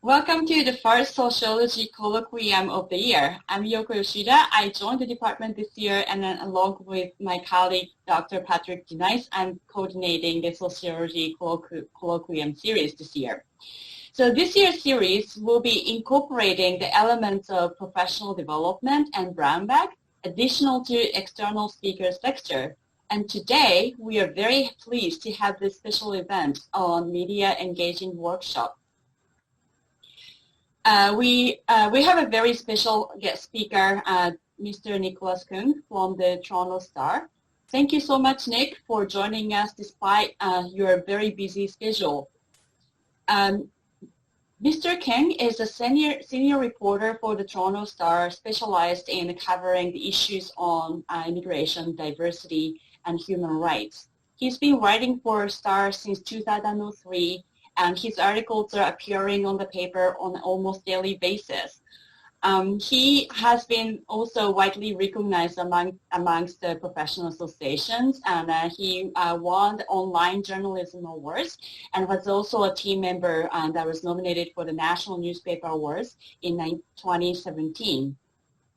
Welcome to the first Sociology Colloquium of the year. I'm Yoko Yoshida. I joined the department this year, and then along with my colleague, Dr. Patrick Denice, I'm coordinating the Sociology Colloquium series this year. So this year's series will be incorporating the elements of professional development and brown bag, additional to external speakers' lecture. And today, we are very pleased to have this special event on media engaging workshop. We have a very special guest speaker, Mr. Nicholas Keung from the Toronto Star. Thank you so much, Nick, for joining us despite your very busy schedule. Mr. Keung is a senior reporter for the Toronto Star, specialized in covering the issues on immigration, diversity, and human rights. He's been writing for Star since 2003, and his articles are appearing on the paper on an almost daily basis. He has been also widely recognized amongst the professional associations, and he won the Online Journalism Awards and was also a team member that was nominated for the National Newspaper Awards in 2017.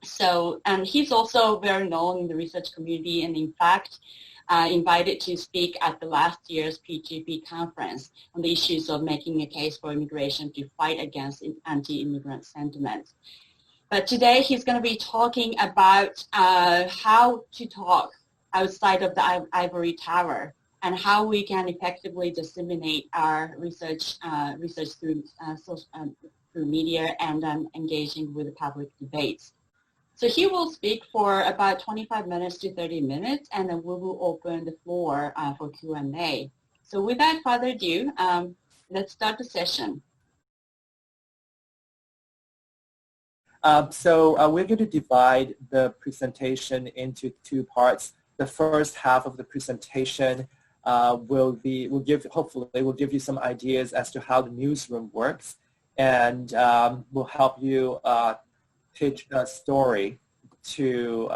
So, and he's also very known in the research community, and in fact, invited to speak at the last year's PGP conference on the issues of making a case for immigration to fight against anti-immigrant sentiment. But today he's going to be talking about how to talk outside of the ivory tower and how we can effectively disseminate our research through media and engaging with the public debates. So he will speak for about 25 minutes to 30 minutes, and then we will open the floor for Q&A. So without further ado, let's start the session. We're going to divide the presentation into two parts. The first half of the presentation will give you some ideas as to how the newsroom works, and will help you pitch a story to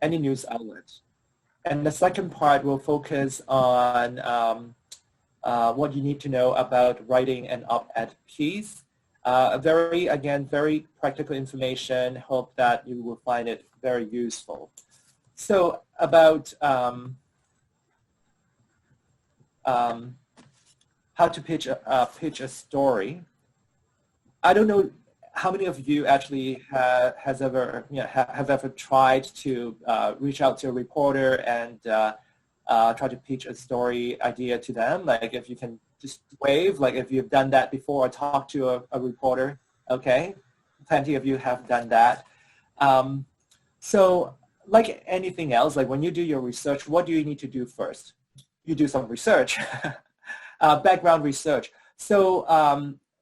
any news outlet. And the second part will focus on what you need to know about writing an op-ed piece. Very practical information. Hope that you will find it very useful. So about how to pitch a story. I don't know how many of you actually have ever tried to reach out to a reporter and try to pitch a story idea to them? Like, if you can just wave, like if you've done that before or talked to a reporter. Okay, plenty of you have done that. So like anything else, like when you do your research, what do you need to do first? You do some research, background research. So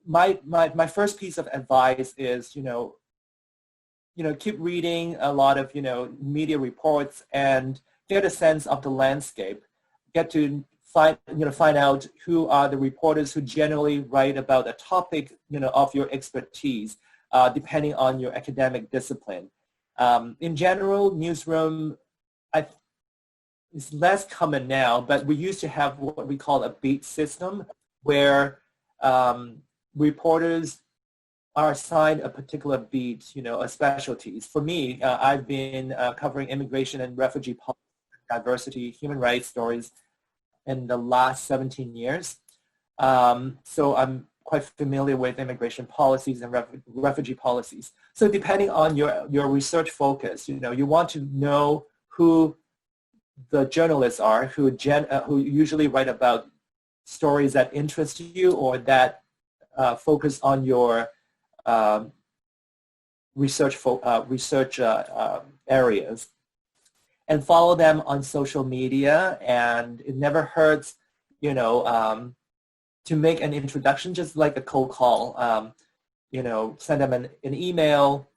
my first piece of advice is, keep reading a lot of, media reports and get a sense of the landscape. Get to find out who are the reporters who generally write about a topic, of your expertise, depending on your academic discipline. In general, newsroom, it's less common now, but we used to have what we call a beat system, where reporters are assigned a particular beat, a specialties. For me, I've been covering immigration and refugee policy, diversity, human rights stories in the last 17 years. So I'm quite familiar with immigration policies and refugee policies. So depending on your research focus, you want to know who the journalists are, who usually write about stories that interest you or that focus on your research areas, and follow them on social media. And it never hurts, to make an introduction, just like a cold call. Send them an email,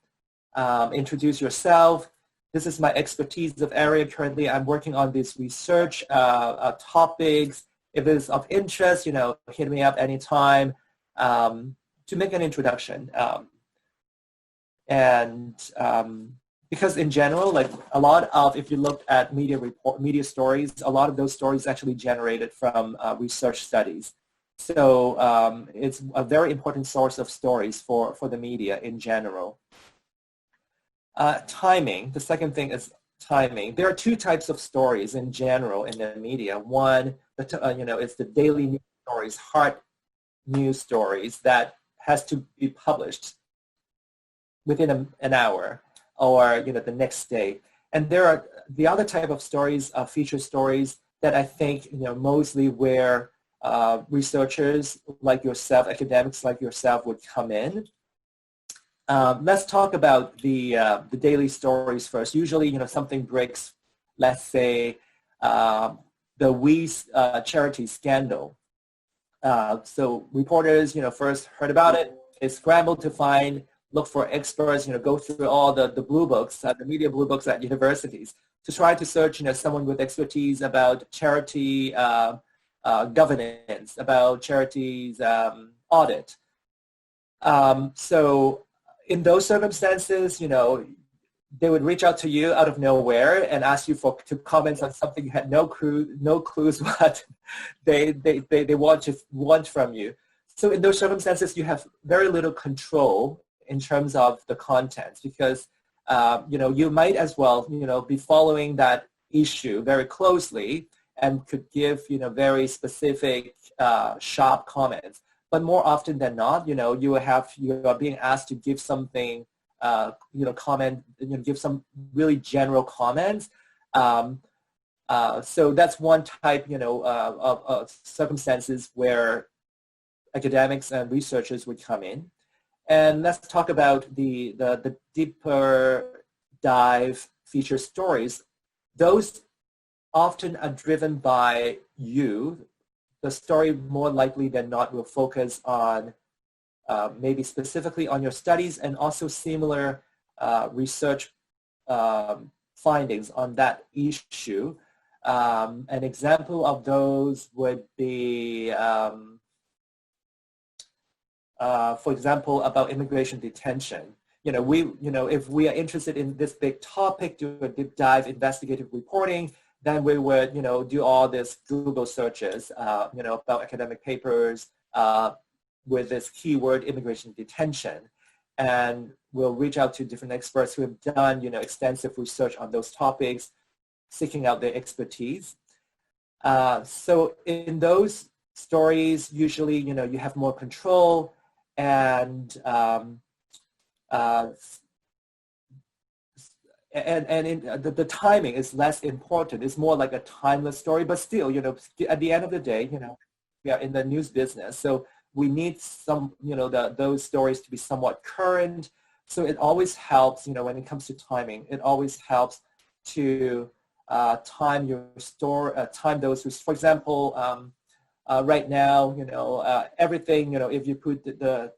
introduce yourself. This is my expertise of area. Currently, I'm working on these research topics. If it's of interest, hit me up anytime. To make an introduction. Because in general, like a lot of, if you look at media stories, a lot of those stories actually generated from research studies. So it's a very important source of stories for the media in general. Timing, the second thing is timing. There are two types of stories in general in the media. One, it's the daily news stories, hard news stories that has to be published within an hour or the next day. And there are the other type of stories, feature stories that I think mostly where researchers like yourself, academics like yourself would come in. Let's talk about the daily stories first. Usually, something breaks, let's say, the We charity scandal. So reporters, first heard about it. They scrambled to look for experts, go through all the blue books, the media blue books at universities to try to search, someone with expertise about charity governance, about charities audit. So in those circumstances, they would reach out to you out of nowhere and ask you to comment on something you had no clues what they want from you. So in those circumstances, you have very little control in terms of the content because you might as well be following that issue very closely and could give very specific sharp comments. But more often than not, you are being asked to give something, comment, give some really general comments. So that's one type, of circumstances where academics and researchers would come in. And let's talk about the deeper dive feature stories. Those often are driven by you. The story more likely than not will focus on maybe specifically on your studies and also similar research findings on that issue. An example of those would be, for example, about immigration detention. If we are interested in this big topic, do a deep dive investigative reporting, then we would, do all this Google searches, about academic papers with this keyword immigration detention. And we'll reach out to different experts who have done, extensive research on those topics, seeking out their expertise. So in those stories, usually, you have more control and the timing is less important. It's more like a timeless story, but still, at the end of the day, we are in the news business. So we need some, those stories to be somewhat current. So it always helps, when it comes to timing, it always helps to time your story, time those, for example, right now, everything, if you put the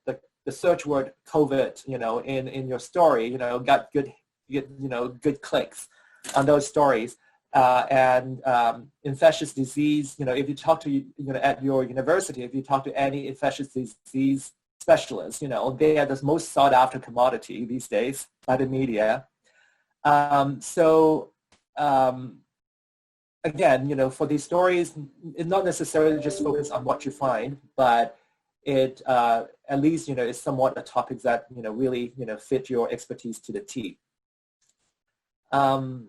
search word COVID, in your story, got good clicks on those stories. And infectious disease, if you talk to, at your university, if you talk to any infectious disease specialists, they are the most sought after commodity these days by the media. Again, for these stories, it's not necessarily just focus on what you find, but it at least, is somewhat a topic that, really, fit your expertise to the T. And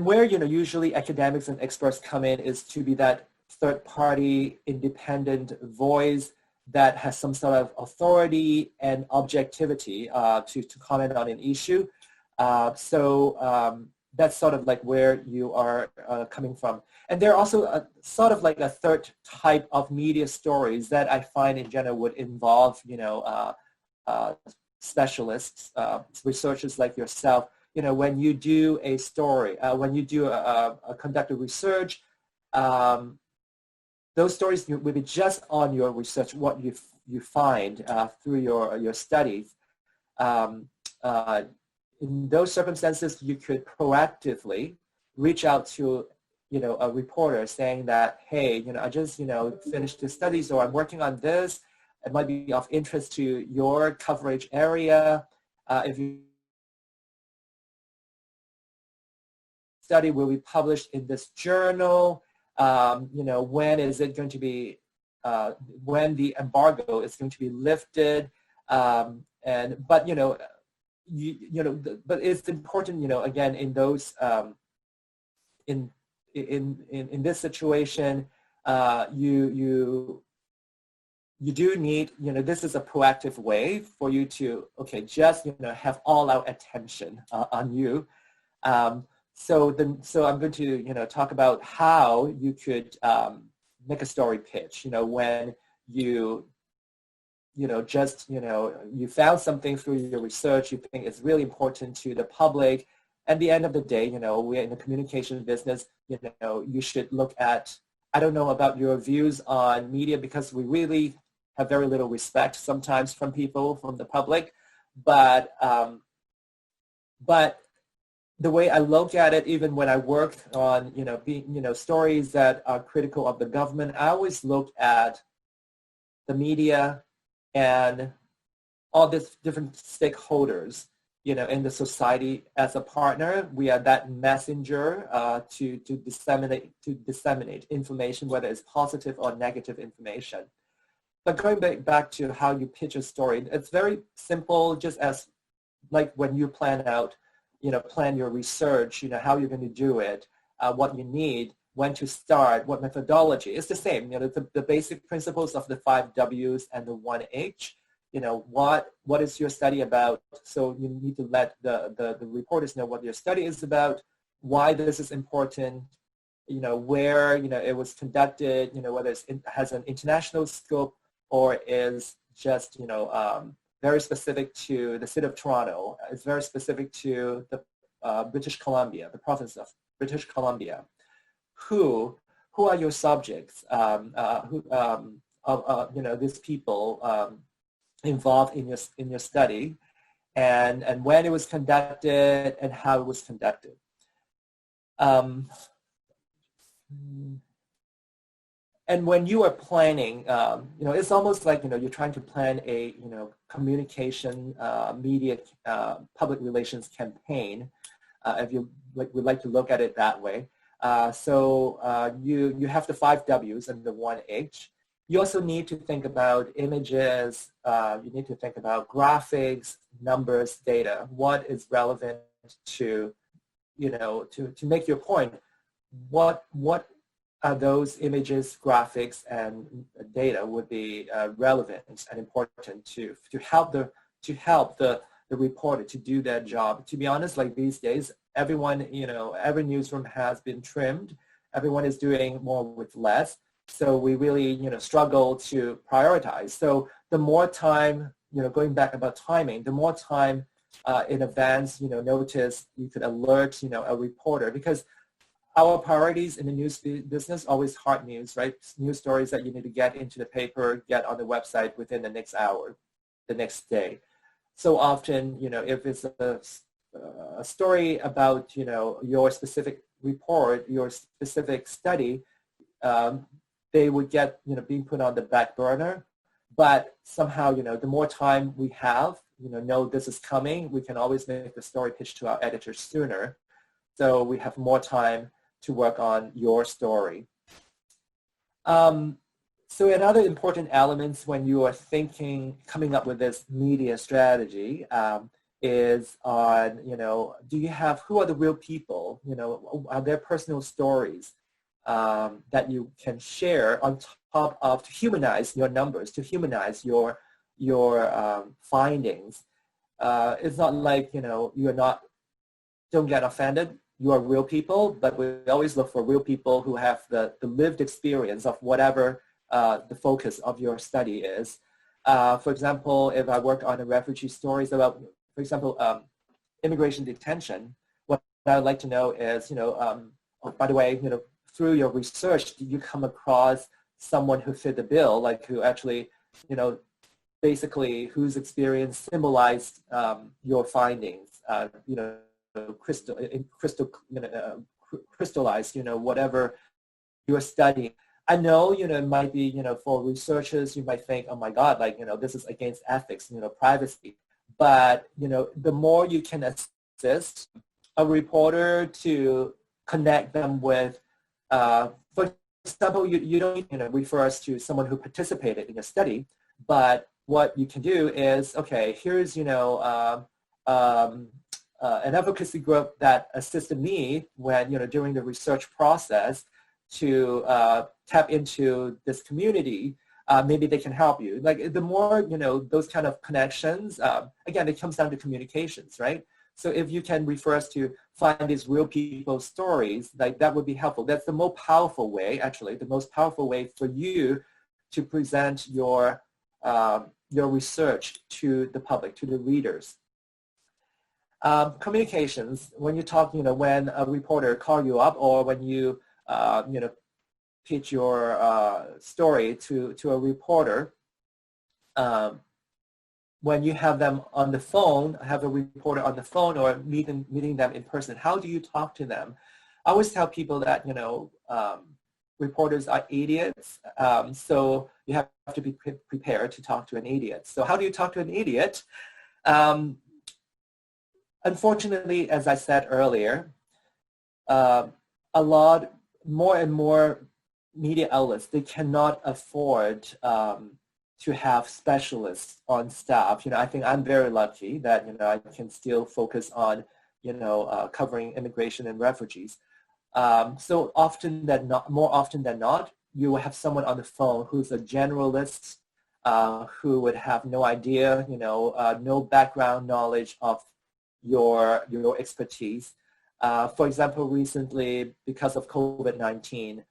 where, usually academics and experts come in is to be that third-party independent voice that has some sort of authority and objectivity to comment on an issue. That's sort of like where you are coming from. And there are also sort of like a third type of media stories that I find in general would involve, specialists, researchers like yourself. When you do a story, when you do conduct a research, those stories will be just on your research, what you find through your studies. In those circumstances, you could proactively reach out to, a reporter saying that, hey, I just, finished the studies, or I'm working on this. It might be of interest to your coverage area. If you study will be published in this journal. when is it going to be, when the embargo is going to be lifted, but but it's important, again, in those in this situation, you do need, this is a proactive way for you to, just, have all out attention on you. So I'm going to, talk about how you could make a story pitch, when you you found something through your research, you think it's really important to the public. At the end of the day, we're in the communication business, you should look at, I don't know about your views on media, because we really have very little respect sometimes from people, from the public, but the way I look at it, even when I work on, stories that are critical of the government, I always look at the media and all these different stakeholders, in the society as a partner. We are that messenger to disseminate information, whether it's positive or negative information. But going back to how you pitch a story, it's very simple, just as like when you plan your research, how you're going to do it, what you need, when to start, what methodology. It's the same, the basic principles of the 5 W's and the 1 H. What is your study about? So you need to let the reporters know what your study is about, why this is important, where, it was conducted, whether it has an international scope or is just, very specific to the city of Toronto. It's very specific to the British Columbia, the province of British Columbia. Who are your subjects? These people involved in your study, and when it was conducted and how it was conducted. And when you are planning, it's almost like, you're trying to plan a, communication, media, public relations campaign, if you would like to look at it that way. So you have the 5 W's and the 1 H. You also need to think about images. You need to think about graphics, numbers, data. What is relevant to, to make your point? What are those images, graphics, and data would be relevant and important to help the reporter to do their job. To be honest, like these days, everyone, every newsroom has been trimmed. Everyone is doing more with less. So we really, struggle to prioritize. So the more time, going back about timing, the more time in advance, notice, you could alert, a reporter, because our priorities in the news business, always hard news, right? News stories that you need to get into the paper, get on the website within the next hour, the next day. So often, if it's a story about, your specific report, your specific study, they would get, being put on the back burner. But somehow, the more time we have, know this is coming, we can always make the story pitch to our editors sooner. So we have more time to work on your story. So another important elements when you are coming up with this media strategy is on, who are the real people? Are there personal stories that you can share on top of, to humanize your numbers, to humanize your findings? It's not like, don't get offended. You are real people, but we always look for real people who have the lived experience of whatever the focus of your study is. For example, if I work on a refugee stories about, for example, immigration detention, what I'd like to know is, oh, by the way, through your research, did you come across someone who fit the bill, like who actually, basically whose experience symbolized your findings, crystallized, whatever you're studying. I know, it might be, for researchers, you might think, oh my God, like, this is against ethics, privacy. But, the more you can assist a reporter to connect them with, for example, you don't refer us to someone who participated in your study, but what you can do is, okay, here's an advocacy group that assisted me when during the research process to tap into this community. Maybe they can help you. Like the more those kind of connections. Again, it comes down to communications, right? So if you can refer us to find these real people's stories, like that would be helpful. That's the most powerful way, actually, the most powerful way for you to present your research to the public, to the readers. Communications, when you talk, when a reporter call you up or when you, pitch your story to a reporter, when you have them on the phone, have a reporter on the phone or meeting them in person, how do you talk to them? I always tell people that, reporters are idiots, so you have to be prepared to talk to an idiot. So how do you talk to an idiot? Unfortunately, as I said earlier, a lot more and more media outlets, they cannot afford to have specialists on staff. I think I'm very lucky that, I can still focus on, covering immigration and refugees. So more often than not, you will have someone on the phone who's a generalist, who would have no idea, no background knowledge of your expertise. For example, recently, because of COVID-19,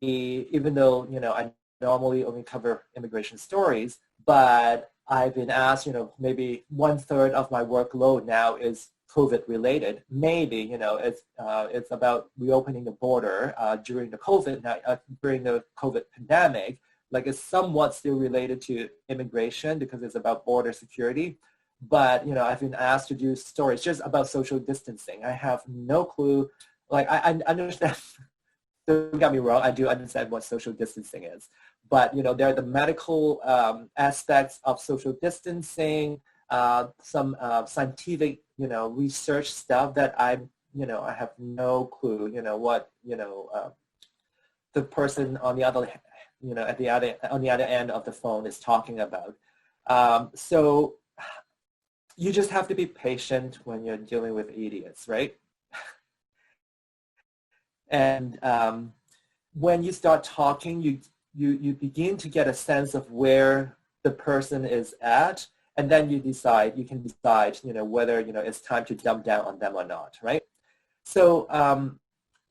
even though, I normally only cover immigration stories, but I've been asked, maybe 1/3 of my workload now is COVID related. Maybe, it's about reopening the border during the COVID pandemic. Like it's somewhat still related to immigration because it's about border security. But, I've been asked to do stories just about social distancing. I have no clue. Like I understand, don't get me wrong, I do understand what social distancing is. But, there are the medical aspects of social distancing, some scientific, research stuff that I have no clue, what, the person on the other, on the other end of the phone is talking about. So you just have to be patient when you're dealing with idiots, right? And when you start talking, you begin to get a sense of where the person is at, and then you can decide, whether, it's time to dump down on them or not, right? So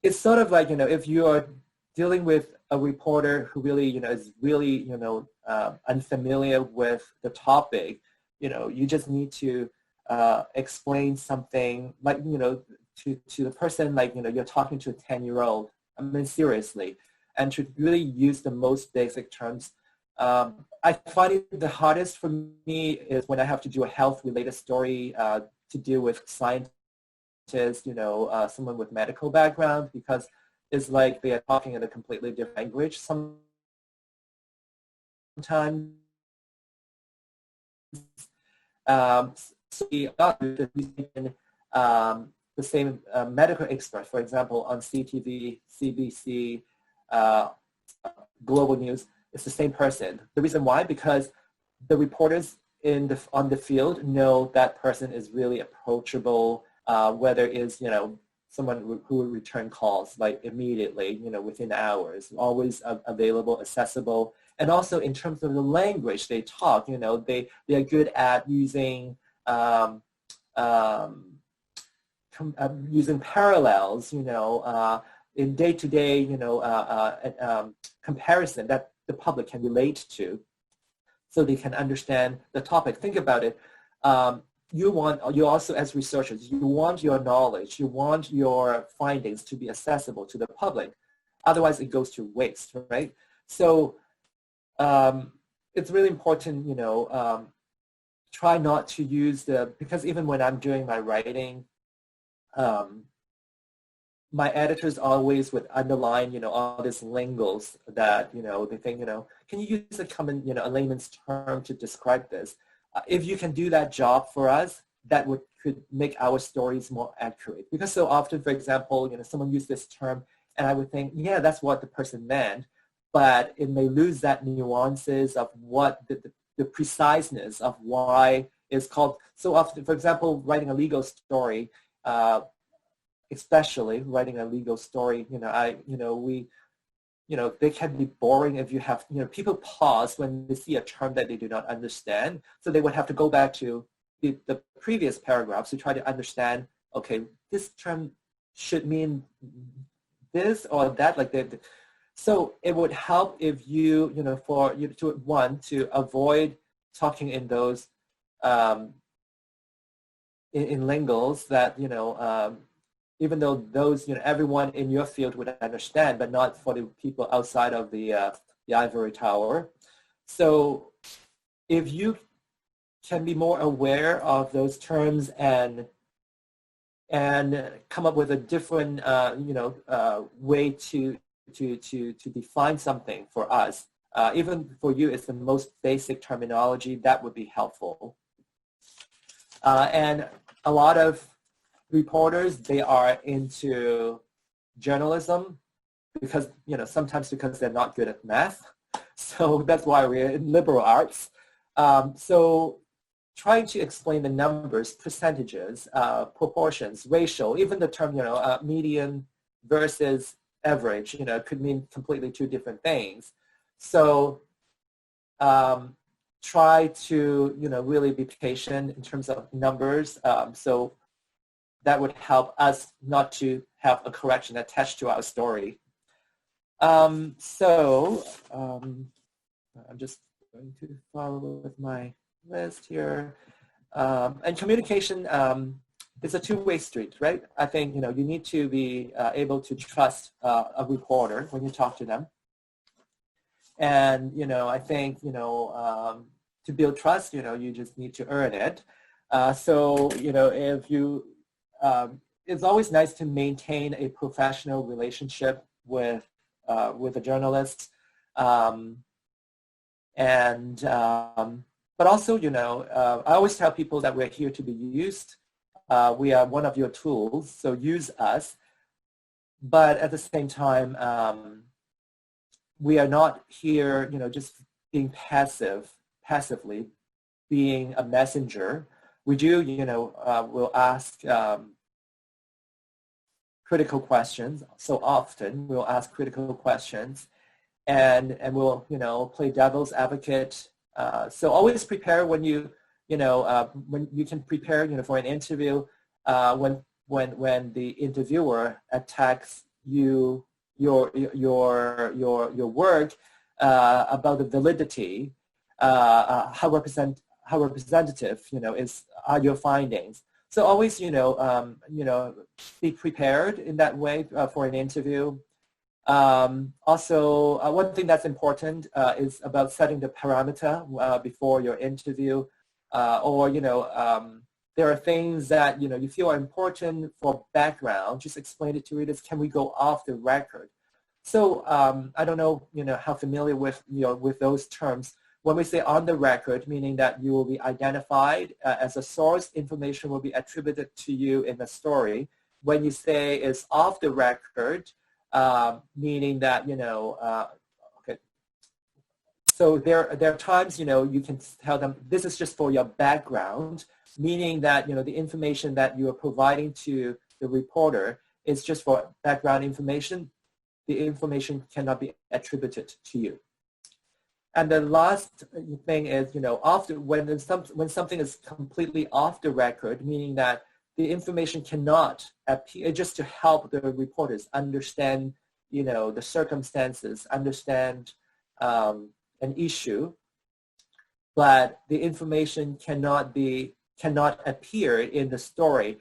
it's sort of like, if you are dealing with a reporter who really, is really, unfamiliar with the topic, you just need to explain something like, to the person, like, you're talking to a 10-year-old, I mean, seriously, and to really use the most basic terms. I find it the hardest for me is when I have to do a health-related story to deal with scientists, someone with medical background, because it's like they are talking in a completely different language sometimes. So the same medical expert, for example, on CTV, CBC, Global News, it's the same person. The reason why? Because the reporters on the field know that person is really approachable, whether it's, someone who will return calls like immediately, within hours, always available, accessible. And also in terms of the language they talk, they are good at using using parallels, in day-to-day, comparison that the public can relate to, so they can understand the topic. Think about it. You also, as researchers, you want your knowledge, you want your findings to be accessible to the public. Otherwise, it goes to waste, right? So it's really important, try not to use because even when I'm doing my writing, my editors always would underline, all these lingos that, they think, can you use a common, a layman's term to describe this? If you can do that job for us, that could make our stories more accurate. Because so often, for example, someone used this term and I would think, yeah, that's what the person meant, but it may lose that nuances of what the preciseness of why it's called. So often, for example, writing a legal story, especially writing a legal story, they can be boring if you have, people pause when they see a term that they do not understand. So they would have to go back to the previous paragraphs to try to understand, okay, this term should mean this or that, like that. So it would help if you, for you to avoid talking in those, in lingles that, even though those, everyone in your field would understand, but not for the people outside of the ivory tower. So if you can be more aware of those terms and come up with a different, way to define something for us, even for you, it's the most basic terminology, that would be helpful. And a lot of reporters, they are into journalism because, sometimes because they're not good at math. So that's why we're in liberal arts. So trying to explain the numbers, percentages, proportions, ratio, even the term, median versus average, could mean completely two different things. So try to, really be patient in terms of numbers. So that would help us not to have a correction attached to our story. I'm just going to follow with my list here. And communication is a two-way street, right? I think, you need to be able to trust a reporter when you talk to them. And, I think, to build trust, you just need to earn it. So, if you, it's always nice to maintain a professional relationship with a journalist. But also, I always tell people that we're here to be used. We are one of your tools, so use us. But at the same time, we are not here, just being passively being a messenger. We do, we'll ask critical questions. So often we'll ask critical questions, and we'll, play devil's advocate. So always prepare when you, when you can prepare, for an interview, when the interviewer attacks you, your work about the validity, how representative, are your findings. So always, be prepared in that way for an interview. Also, one thing that's important is about setting the parameter before your interview, or there are things that you feel are important for background. Just explain it to readers. Can we go off the record? So I don't know, how familiar with with those terms. When we say on the record, meaning that you will be identified as a source, information will be attributed to you in the story. When you say it's off the record, meaning that, okay. So there are times, you can tell them this is just for your background, meaning that, the information that you are providing to the reporter is just for background information. The information cannot be attributed to you. And the last thing is, when something is completely off the record, meaning that the information cannot appear, just to help the reporters understand, the circumstances, understand an issue, but the information cannot appear in the story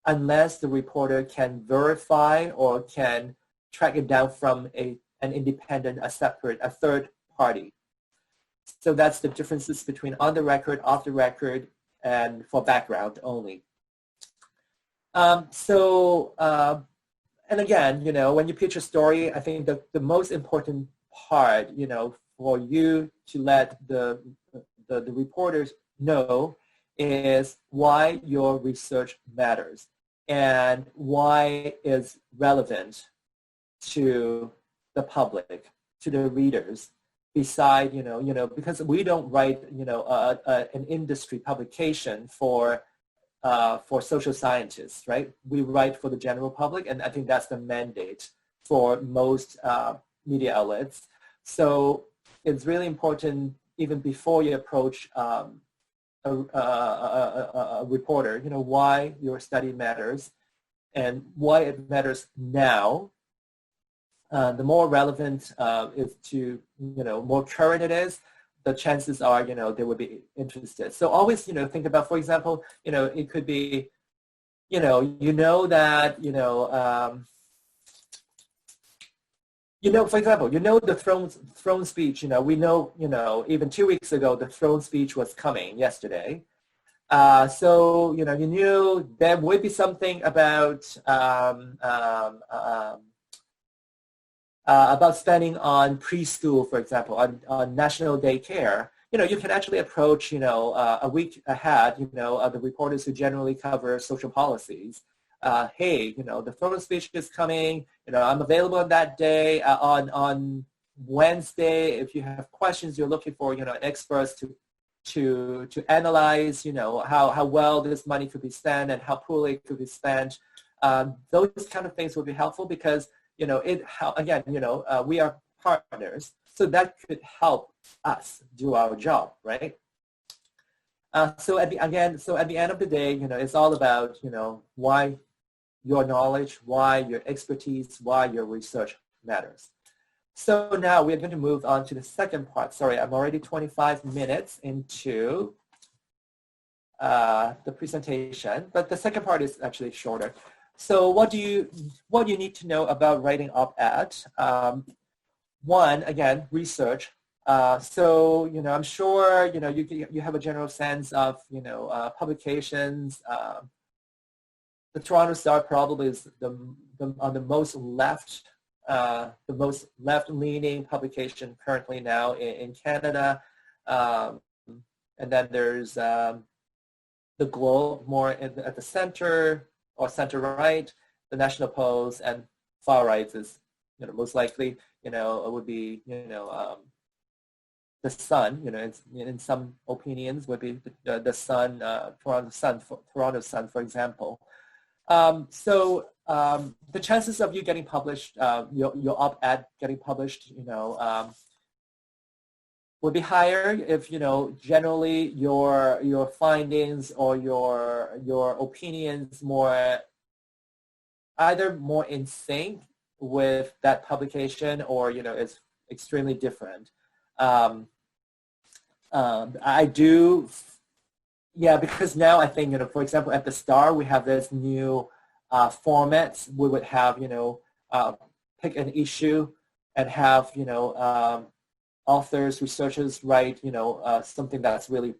unless the reporter can verify or can track it down from an independent, a third party. So that's the differences between on the record, off the record, and for background only. And again, when you pitch a story, I think the most important part, for you to let the reporters know is why your research matters and why it's relevant to the public, to the readers, beside, because we don't write, an industry publication for social scientists, right? We write for the general public, and I think that's the mandate for most media outlets. So it's really important, even before you approach a reporter, why your study matters and why it matters now. The more relevant is to, more current it is, the chances are, they would be interested. So always, think about, for example, it could be, that, for example, the throne speech, we know, even 2 weeks ago, the throne speech was coming yesterday. So, you knew there would be something about spending on preschool, for example, on national day care. You can actually approach, a week ahead, the reporters who generally cover social policies. Hey, the throne speech is coming. I'm available on that day. On Wednesday, if you have questions, you're looking for, experts to analyze, how well this money could be spent and how poorly it could be spent. Those kind of things would be helpful because, we are partners, so that could help us do our job, right? So at the end of the day, it's all about, why your knowledge, why your expertise, why your research matters. So now we're going to move on to the second part. Sorry, I'm already 25 minutes into the presentation, but the second part is actually shorter. So what do you need to know about writing op-ed? One, again, research. So, I'm sure, you have a general sense of, publications. The Toronto Star probably is on the most left-leaning publication currently now in Canada. And then there's the Globe more at the center or center-right, the National Post, and far-right is, most likely, it would be, the Sun, in some opinions would be the Sun, Toronto Sun, for example. So the chances of you getting published, your op-ed getting published, would be higher if, generally your findings or your opinions either more in sync with that publication or, it's extremely different. Because now I think, for example, at the Star, we have this new format. We would have, pick an issue and have, authors, researchers write, something that's really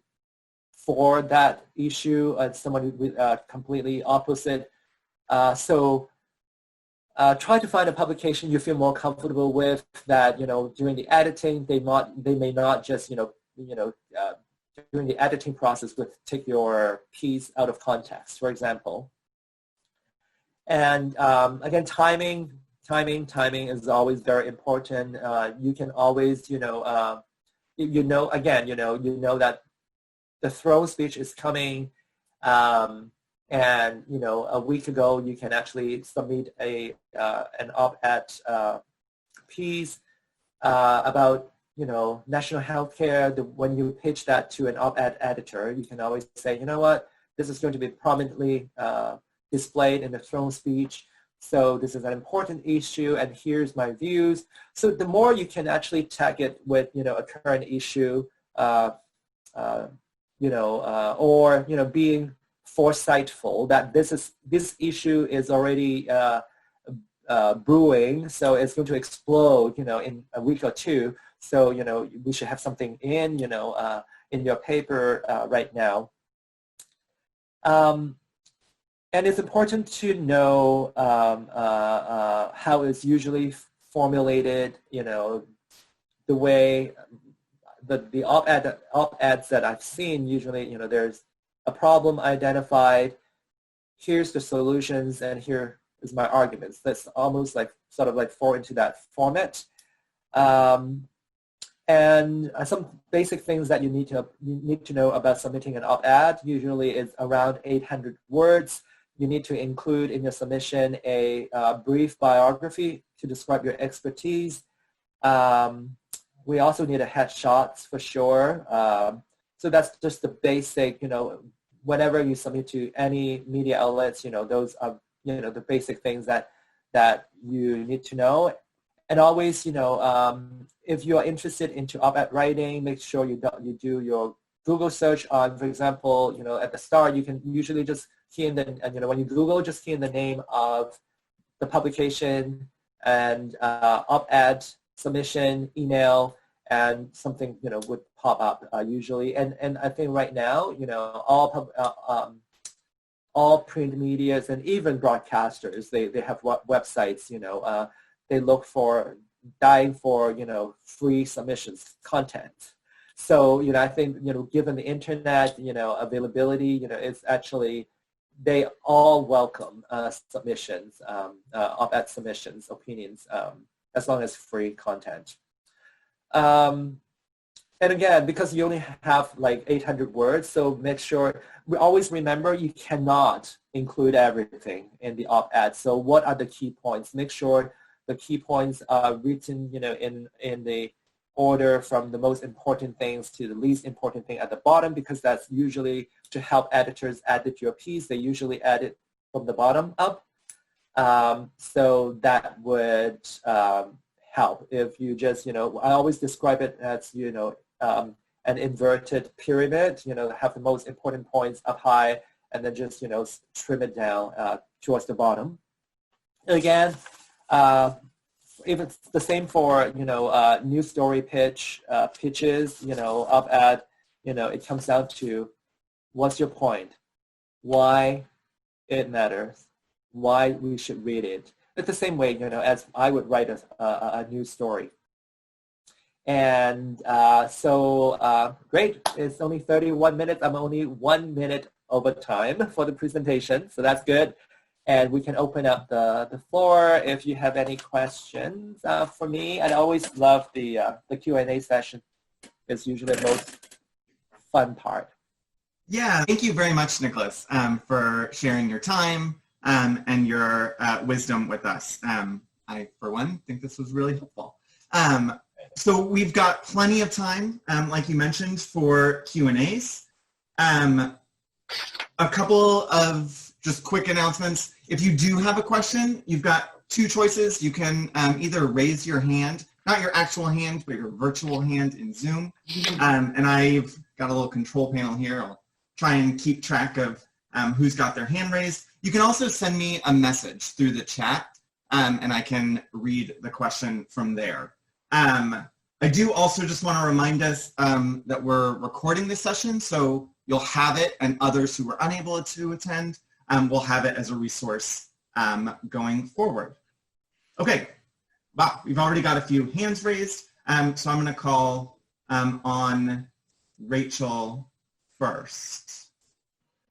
for that issue, and someone who completely opposite. So try to find a publication you feel more comfortable with that, during the editing, they may not just, during the editing process would take your piece out of context, for example. And again, timing is always very important. You can always, that the throne speech is coming, and a week ago you can actually submit an op-ed piece about national health care. When you pitch that to an op-ed editor, you can always say, this is going to be prominently displayed in the throne speech. So this is an important issue, and here's my views. So the more you can actually tag it with, a current issue, or being foresightful that this issue is already brewing, so it's going to explode, in a week or two. So, we should have something in your paper right now. And it's important to know how it's usually formulated, the way the op-eds that I've seen, usually, there's a problem identified, here's the solutions, and here is my arguments. That's almost like sort of like fall into that format. And some basic things that you need to know about submitting an op-ed usually is around 800 words. You need to include in your submission a brief biography to describe your expertise. We also need a headshots for sure. So that's just the basic, whenever you submit to any media outlets, those are, the basic things that you need to know. And always, if you are interested into op-ed writing, make sure you do your Google search on, for example, at the start, you can usually just key in when you Google, just key in the name of the publication and op-ed submission, email, and something, would pop up usually. And I think right now, all print medias and even broadcasters, they have websites, they look for, dying for, free submissions content. So, I think, given the internet, availability, it's actually, they all welcome submissions, op-ed submissions, opinions, as long as free content. And again, because you only have like 800 words, so make sure, we always remember you cannot include everything in the op-ed. So what are the key points? Make sure the key points are written, in the order from the most important things to the least important thing at the bottom, because that's usually to help editors edit your piece. They usually edit from the bottom up. So that would help if you just, I always describe it as, an inverted pyramid, have the most important points up high and then just, trim it down towards the bottom. And again, if it's the same for, news story pitches, op-ed, it comes down to what's your point, why it matters, why we should read it. It's the same way, as I would write a news story. And great, it's only 31 minutes. I'm only 1 minute over time for the presentation, so that's good. And we can open up the floor if you have any questions for me. I always love the Q&A session. It's usually the most fun part. Yeah, thank you very much, Nicholas, for sharing your time and your wisdom with us. I, for one, think this was really helpful. So we've got plenty of time, like you mentioned, for Q&As. A couple of just quick announcements. If you do have a question, you've got two choices. You can either raise your hand, not your actual hand, but your virtual hand in Zoom. And I've got a little control panel here. I'll try and keep track of who's got their hand raised. You can also send me a message through the chat, and I can read the question from there. I do also just want to remind us that we're recording this session, so you'll have it, and others who were unable to attend will have it as a resource going forward. Okay, wow, we've already got a few hands raised, so I'm going to call on Rachel first.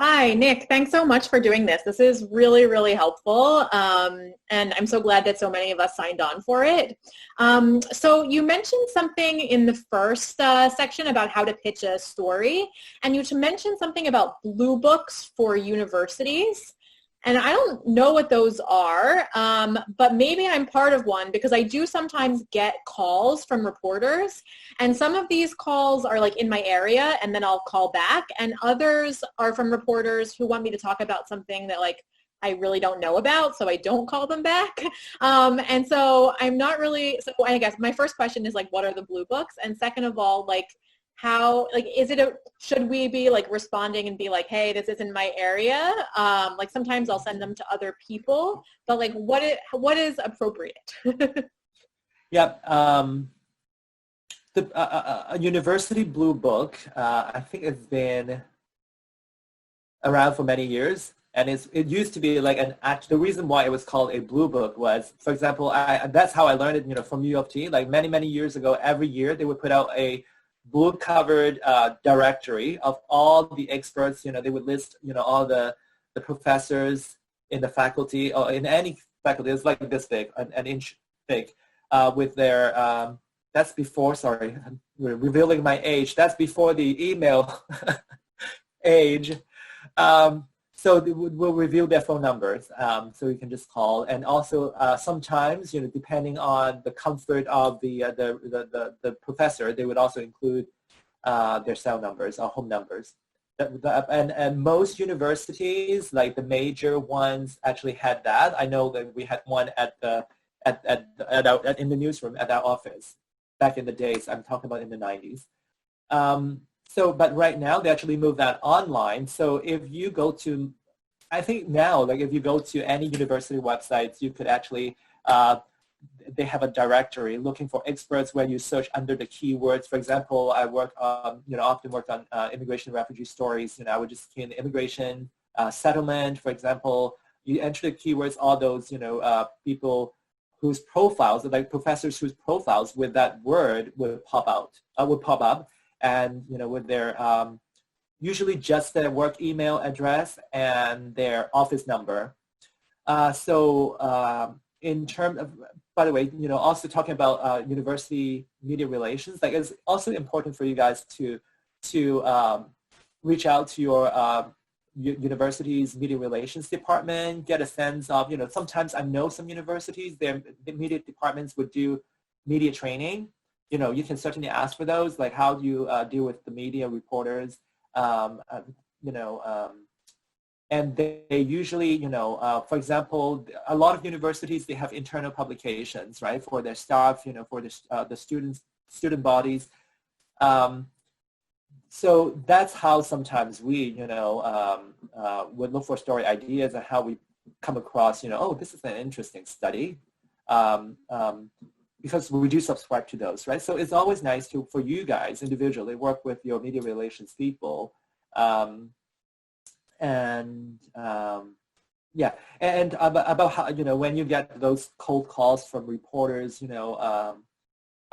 Hi, Nick. Thanks so much for doing this. This is really, really helpful, and I'm so glad that so many of us signed on for it. So you mentioned something in the first section about how to pitch a story, and you mentioned something about blue books for universities. And I don't know what those are, but maybe I'm part of one because I do sometimes get calls from reporters, and some of these calls are like in my area and then I'll call back, and others are from reporters who want me to talk about something that like I really don't know about, so I don't call them back. And so I'm not really, so I guess my first question is like, what are the blue books? And second of all, like, how, like, should we be like responding and be like, hey, this is in my area? Like sometimes I'll send them to other people, but like what is appropriate? Yeah, a university blue book, I think it's been around for many years. And it used to be like the reason why it was called a blue book was, for example, that's how I learned it, from U of T. Like many, many years ago, every year they would put out a blue covered directory of all the experts. They would list, all the professors in the faculty or in any faculty. It's like this big, an inch thick, with their, that's before, sorry, we're revealing my age. That's before the email age. So we'll reveal their phone numbers, so you can just call. And also sometimes, depending on the comfort of the professor, they would also include their cell numbers or home numbers. And most universities, like the major ones, actually had that. I know that we had one in the newsroom at our office back in the days. I'm talking about in the 90s. But right now they actually moved that online. So if you go to, I think now, like if you go to any university websites, you could actually, they have a directory looking for experts where you search under the keywords. For example, I work on, often worked on immigration and refugee stories. I would just key in immigration, settlement, for example. You enter the keywords, all those, people whose profiles, like professors whose profiles with that word would pop up. And with their usually just their work email address and their office number. In terms of, by the way, also talking about university media relations, like it's also important for you guys to reach out to your university's media relations department, get a sense of, sometimes I know some universities, their media departments would do media training. You can certainly ask for those, like how do you deal with the media reporters, and they usually, for example, a lot of universities, they have internal publications, right, for their staff, for the student bodies. So that's how sometimes we, would look for story ideas and how we come across, oh, this is an interesting study. Because we do subscribe to those, right? So it's always nice for you guys individually work with your media relations people. And about how, when you get those cold calls from reporters,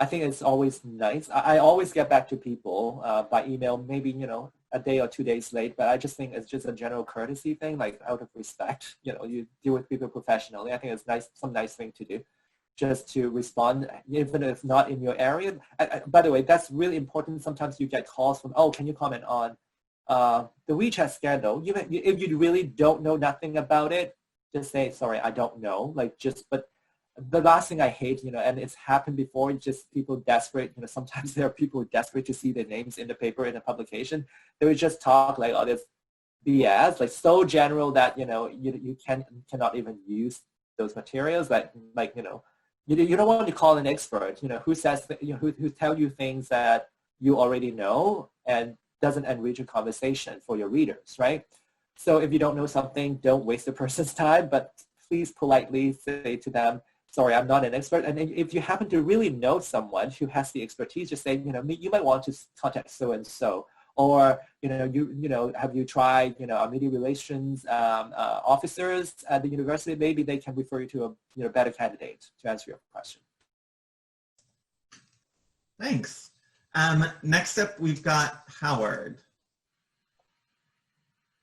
I think it's always nice. I always get back to people by email, maybe, a day or 2 days late, but I just think it's just a general courtesy thing, like out of respect, you deal with people professionally. I think it's nice, some nice thing to do, just to respond, even if not in your area. By the way, that's really important. Sometimes you get calls from, oh, can you comment on the WeChat scandal? If you really don't know nothing about it, just say, sorry, I don't know. But the last thing I hate, and it's happened before, just people desperate, sometimes there are people desperate to see their names in the paper, in a publication. They would just talk like, oh, this BS, like so general that, you cannot even use those materials, you don't want to call an expert, who says, who tell you things that you already know and doesn't enrich a conversation for your readers, right? So if you don't know something, don't waste the person's time, but please politely say to them, sorry, I'm not an expert. And if you happen to really know someone who has the expertise, just say, you might want to contact so-and-so. Or, have you tried, media relations officers at the university? Maybe they can refer you to a better candidate to answer your question. Thanks. Next up, we've got Howard.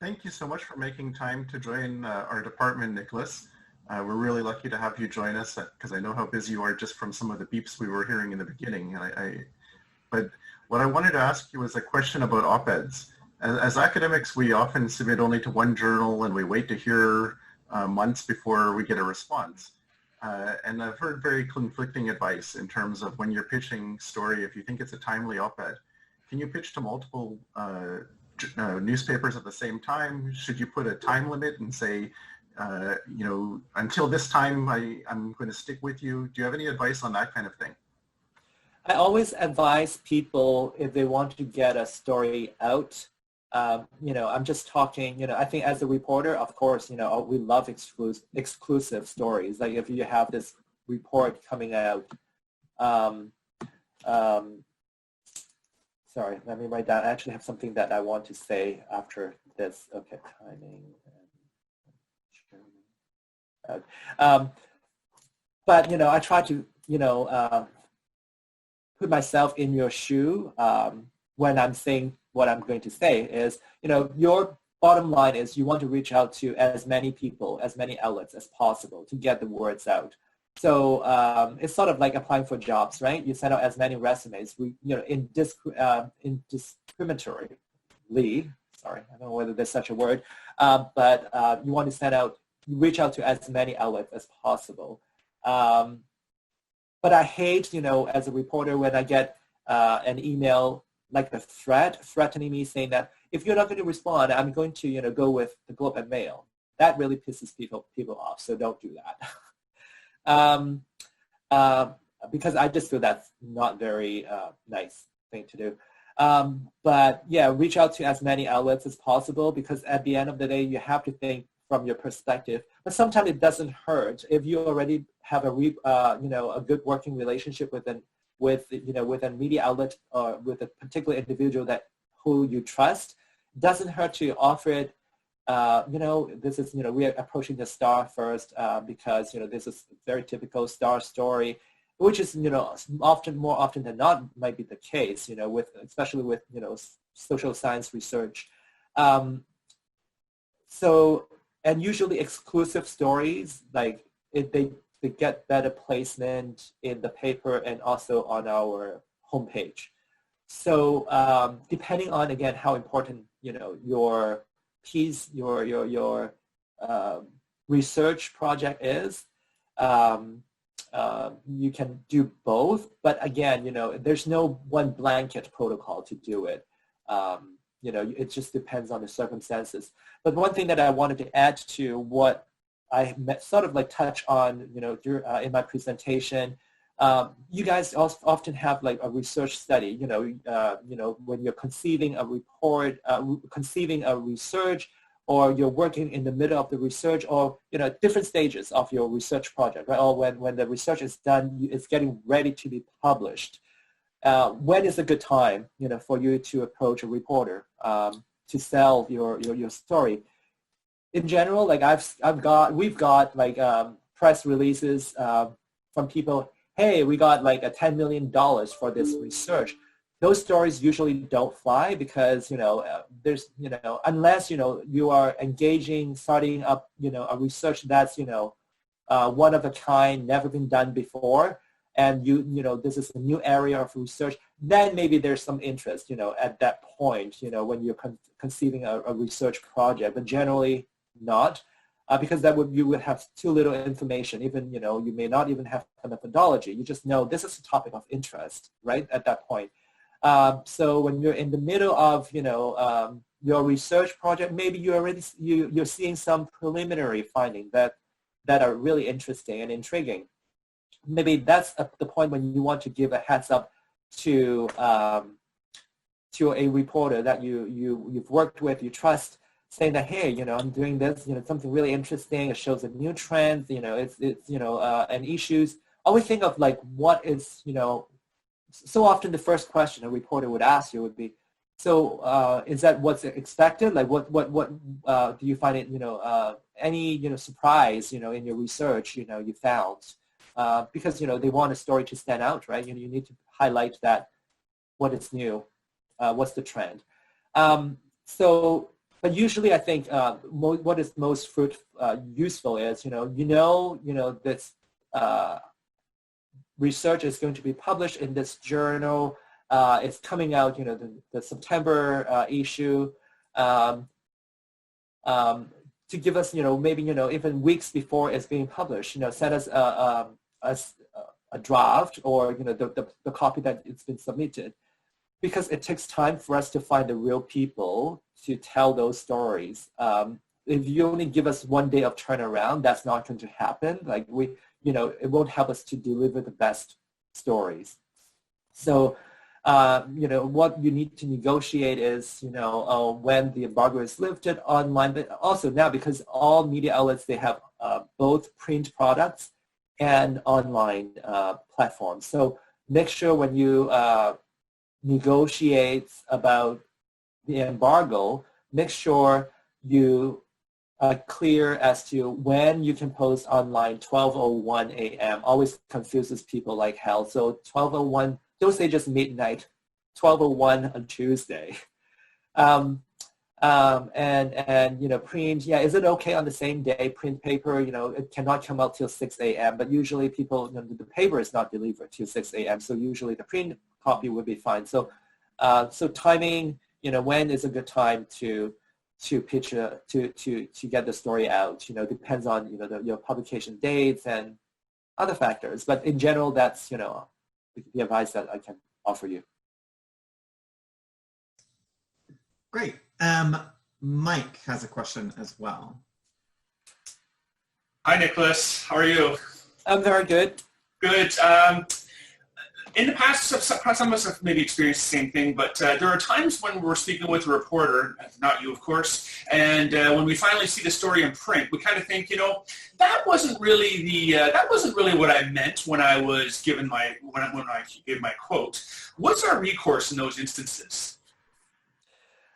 Thank you so much for making time to join our department, Nicholas. We're really lucky to have you join us because I know how busy you are just from some of the beeps we were hearing in the beginning. But what I wanted to ask you was a question about op-eds. As academics, we often submit only to one journal and we wait to hear months before we get a response. And I've heard very conflicting advice in terms of when you're pitching story, if you think it's a timely op-ed, can you pitch to multiple newspapers at the same time? Should you put a time limit and say, until this time I'm going to stick with you? Do you have any advice on that kind of thing? I always advise people if they want to get a story out, I'm just talking, I think as a reporter, of course, we love exclusive stories. Like if you have this report coming out, sorry, let me write down. I actually have something that I want to say after this. Okay, timing. But, I try to, put myself in your shoe when I'm saying what I'm going to say is, your bottom line is you want to reach out to as many people, as many outlets as possible to get the words out. So it's sort of like applying for jobs, right? You send out as many resumes. Indiscriminately, sorry, I don't know whether there's such a word, but you want to reach out to as many outlets as possible. But I hate, as a reporter, when I get an email like a threat threatening me saying that if you're not going to respond, I'm going to, go with the Globe and Mail. That really pisses people off, so don't do that. Because I just feel that's not very nice thing to do. But yeah, reach out to as many outlets as possible, because at the end of the day, you have to think from your perspective. But sometimes it doesn't hurt if you already have a good working relationship with a media outlet or with a particular individual who you trust. It doesn't hurt to offer it. This is, we are approaching the star first because, this is a very typical star story, which is, more often than not might be the case, especially with, social science research. And usually exclusive stories, like they get better placement in the paper and also on our homepage. So depending on, again, how important, your piece, your research project is, you can do both. But again, there's no one blanket protocol to do it. It just depends on the circumstances. But one thing that I wanted to add to what I sort of like touch on, in my presentation, you guys also often have like a research study, when you're conceiving a report, conceiving a research, or you're working in the middle of the research, or, different stages of your research project, right? Or when the research is done, it's getting ready to be published. When is a good time, for you to approach a reporter to sell your story? In general, like we've got like press releases from people. Hey, we got like a $10 million for this research. Those stories usually don't fly because there's unless you are engaging, starting up a research that's one of a kind, never been done before, and this is a new area of research, then maybe there's some interest, at that point, when you're conceiving a research project, but generally not, because you would have too little information. Even, you may not even have a methodology. You just know this is a topic of interest, right, at that point. So when you're in the middle of, your research project, maybe you're seeing some preliminary findings that are really interesting and intriguing. Maybe that's the point when you want to give a heads up to a reporter that you've worked with, you trust, saying that, hey, I'm doing this, something really interesting. It shows a new trend, and issues. Always think of like what is, so often the first question a reporter would ask you would be, so is that what's expected? Like what do you find it, any, surprise, in your research, you found? Because, they want a story to stand out, right? You need to highlight that, what is new, what's the trend. But usually I think what is most useful is, this research is going to be published in this journal. It's coming out, the September issue. To give us, maybe, even weeks before it's being published, send us a draft or, the copy that it's been submitted. Because it takes time for us to find the real people to tell those stories. If you only give us 1 day of turnaround, that's not going to happen. Like it won't help us to deliver the best stories. So, what you need to negotiate is, when the embargo is lifted online, but also now because all media outlets, they have both print products and online platforms. So make sure when you negotiate about the embargo, make sure you are clear as to when you can post online. 12:01 a.m. always confuses people like hell. So 12:01, don't say just midnight, 12:01 on Tuesday. And you know, print, yeah, is it okay on the same day? Print paper, you know, it cannot come out till 6 a.m. But usually people, you know, the paper is not delivered till 6 a.m. So usually the print copy would be fine. So so timing, you know, when is a good time to pitch to get the story out? You know, depends on, you know, your publication dates and other factors. But in general, that's, you know, the advice that I can offer you. Great. Mike has a question as well. Hi, Nicholas. How are you? I'm very good. Good. In the past, some of us have maybe experienced the same thing, but there are times when we're speaking with a reporter, not you, of course, and when we finally see the story in print, we kind of think, you know, that wasn't really what I meant when I was given when I gave my quote. What's our recourse in those instances?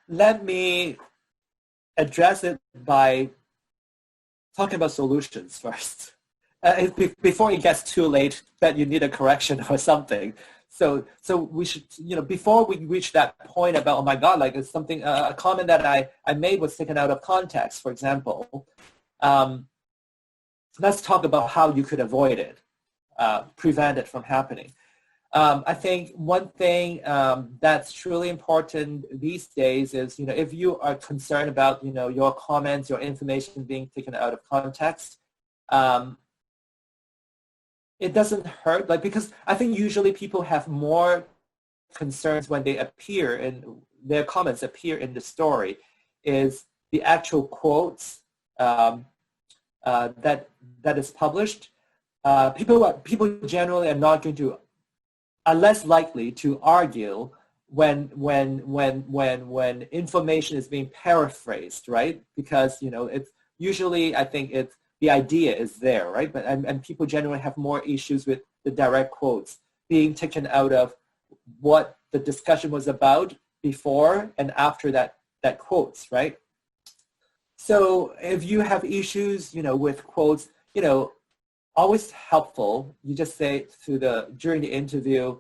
Let me address it by talking about solutions first. Before it gets too late that you need a correction or something. So we should, you know, before we reach that point about, oh my God, like it's something, a comment that I made was taken out of context, for example. Let's talk about how you could avoid it, prevent it from happening. I think one thing that's truly important these days is, you know, if you are concerned about, you know, your comments, your information being taken out of context, it doesn't hurt, like, because I think usually people have more concerns when they appear in their comments appear in the story is the actual quotes that is published. People generally are less likely to argue when information is being paraphrased, right? Because, you know, it's usually, I think it's, the idea is there, right? But and people generally have more issues with the direct quotes being taken out of what the discussion was about before and after that quotes, right? So if you have issues, you know, with quotes, you know, always helpful. You just say during the interview,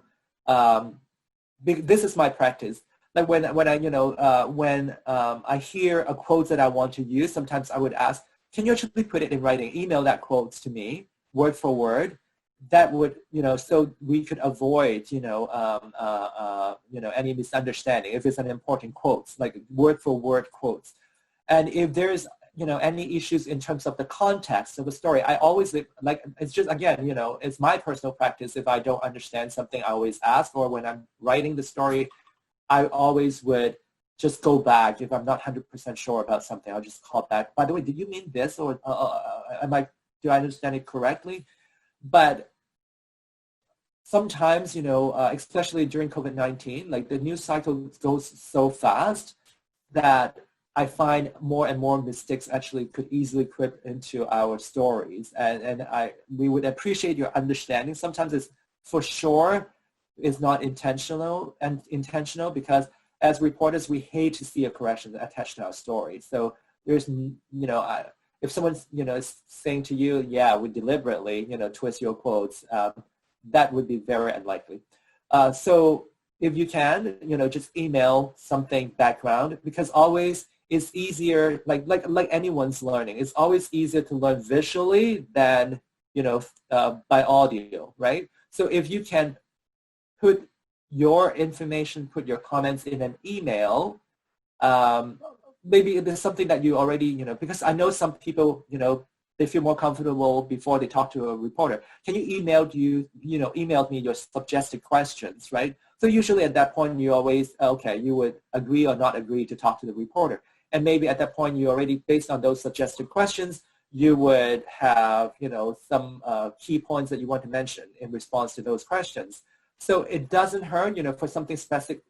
this is my practice. Like when I hear a quote that I want to use, sometimes I would ask, can you actually put it in writing? Email that quote to me, word for word. That would, you know, so we could avoid, any misunderstanding if it's an important quote, like word for word quotes. And if there's, you know, any issues in terms of the context of the story, I always, like, it's just, again, you know, it's my personal practice. If I don't understand something, I always ask, or when I'm writing the story, I always would just go back. If I'm not 100% sure about something, I'll just call back. By the way, did you mean this, or do I understand it correctly? But sometimes, you know, especially during COVID-19, like the news cycle goes so fast that I find more and more mistakes actually could easily creep into our stories. And we would appreciate your understanding. Sometimes it's for sure is not intentional because as reporters, we hate to see a correction attached to our story. So there's, you know, if someone's, you know, is saying to you, yeah, we deliberately, you know, twist your quotes, that would be very unlikely. So if you can, you know, just email something background, because always it's easier, like anyone's learning, it's always easier to learn visually than, you know, by audio, right? So if you can put your information, put your comments in an email, maybe there's something that you already, you know, because I know some people, you know, they feel more comfortable before they talk to a reporter. Can you email me your suggested questions, right? So usually at that point, you always, okay, you would agree or not agree to talk to the reporter. And maybe at that point, you already, based on those suggested questions, you would have, you know, some key points that you want to mention in response to those questions. So it doesn't hurt, you know, for something specific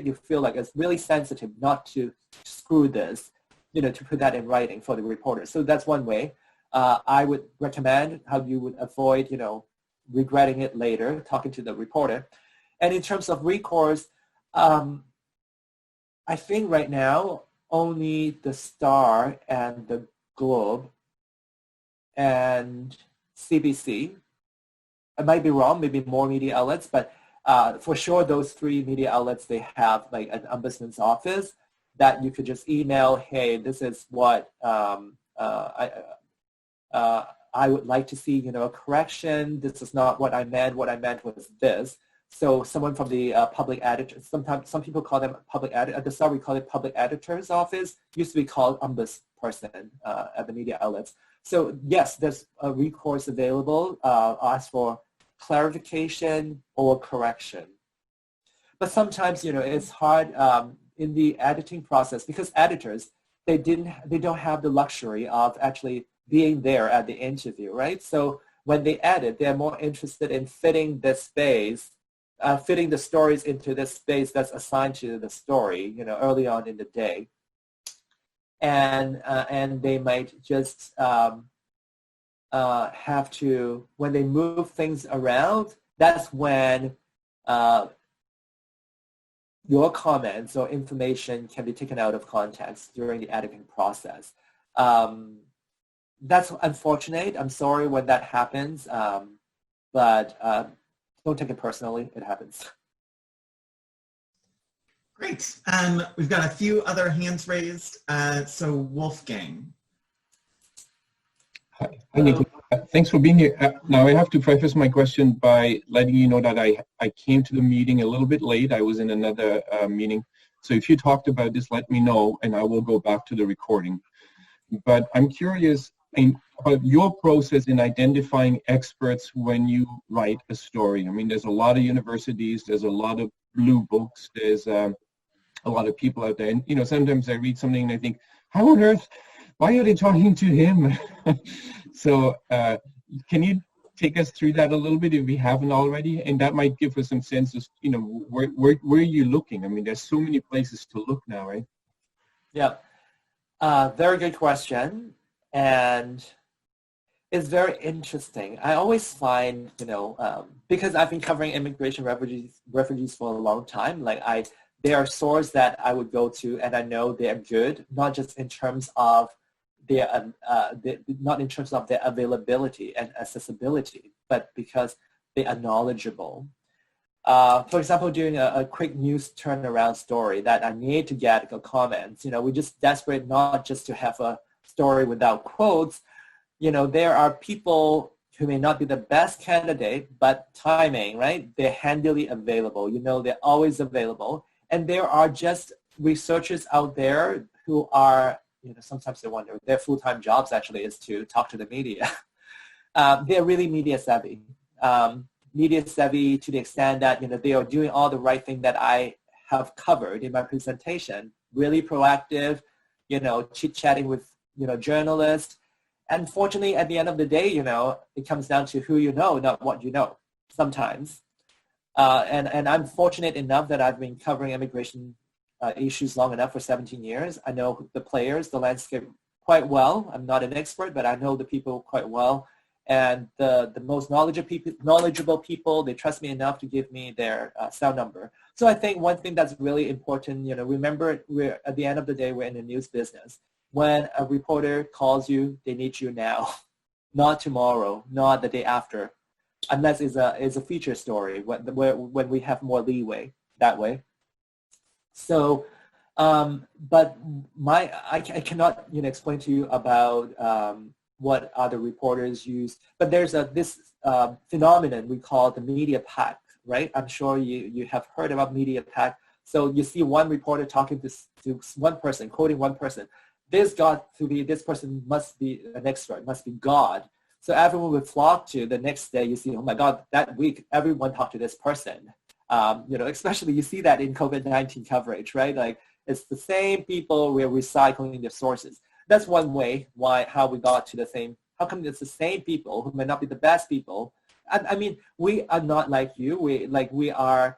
you feel like it's really sensitive not to screw this, you know, to put that in writing for the reporter. So that's one way. I would recommend how you would avoid, you know, regretting it later, talking to the reporter. And in terms of recourse, I think right now only the Star and the Globe and CBC, I might be wrong, maybe more media outlets, but for sure those three media outlets, they have like an ombudsman's office that you could just email, hey, this is what I would like to see, a correction. This is not what I meant. What I meant was this. So someone from the public editor, sometimes some people call them public editor. At the start, we call it public editor's office. Used to be called ombudsperson at the media outlets. So yes, there's a recourse available. Ask for clarification or correction. But sometimes, it's hard in the editing process because editors, they don't have the luxury of actually being there at the interview, right? So when they edit, they're more interested in fitting the space, fitting the stories into this space that's assigned to the story, early on in the day. And they might just have to, when they move things around, that's when your comments or information can be taken out of context during the editing process. That's unfortunate. I'm sorry when that happens, but don't take it personally. It happens. Great. We've got a few other hands raised. So Wolfgang. Hi, Nick. Thanks for being here. Now I have to preface my question by letting you know that I came to the meeting a little bit late. I was in another meeting. So if you talked about this, let me know and I will go back to the recording. But I'm curious about your process in identifying experts when you write a story. I mean, there's a lot of universities, there's a lot of blue books, there's a lot of people out there. And, sometimes I read something and I think, how on earth, why are they talking to him? So can you take us through that a little bit if we haven't already? And that might give us some sense of, where are you looking? I mean, there's so many places to look now, right? Yeah, very good question. And it's very interesting. I always find, because I've been covering immigration refugees for a long time, there are sources that I would go to and I know they're good, not just in terms of not in terms of their availability and accessibility, but because they are knowledgeable. For example, doing a quick news turnaround story that I need to get a comment, we're just desperate not just to have a story without quotes. There are people who may not be the best candidate, but timing, right? They're handily available. They're always available. And there are just researchers out there who are, sometimes they wonder, their full-time jobs actually is to talk to the media. They're really media savvy. Media savvy to the extent that, they are doing all the right thing that I have covered in my presentation, really proactive, chit-chatting with, journalists. And fortunately, at the end of the day, it comes down to who you know, not what you know sometimes. And I'm fortunate enough that I've been covering immigration issues long enough for 17 years. I know the players, the landscape quite well. I'm not an expert, but I know the people quite well. And the most knowledgeable people, they trust me enough to give me their cell number. So I think one thing that's really important, remember, we're at the end of the day, we're in the news business. When a reporter calls you, they need you now, not tomorrow, not the day after, unless it's a feature story when we have more leeway that way. So, but I cannot explain to you about what other reporters use, but there's this phenomenon we call the media pack, right? I'm sure you have heard about media pack. So you see one reporter talking to one person, quoting one person. This person must be an expert, must be God. So everyone would flock to the next day. You see, oh my God, that week, everyone talked to this person. Especially you see that in COVID-19 coverage, right? It's the same people, we're recycling their sources. That's one way how we got to the same, how come it's the same people who may not be the best people? I mean, we are not like you. We are,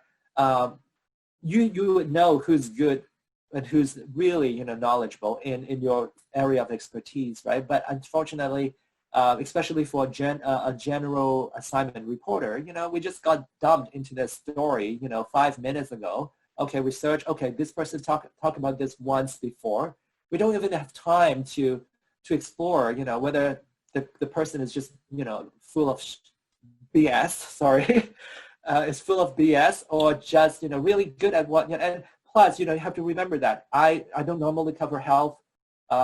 you would know who's good and who's really, knowledgeable in your area of expertise, right? But unfortunately, especially for a general assignment reporter, we just got dumped into this story, 5 minutes ago. Okay, research. Okay, this person talked about this once before. We don't even have time to explore, whether the person is just, full of BS. Sorry, is full of BS or just, really good at what. And plus, you know, you have to remember that I don't normally cover health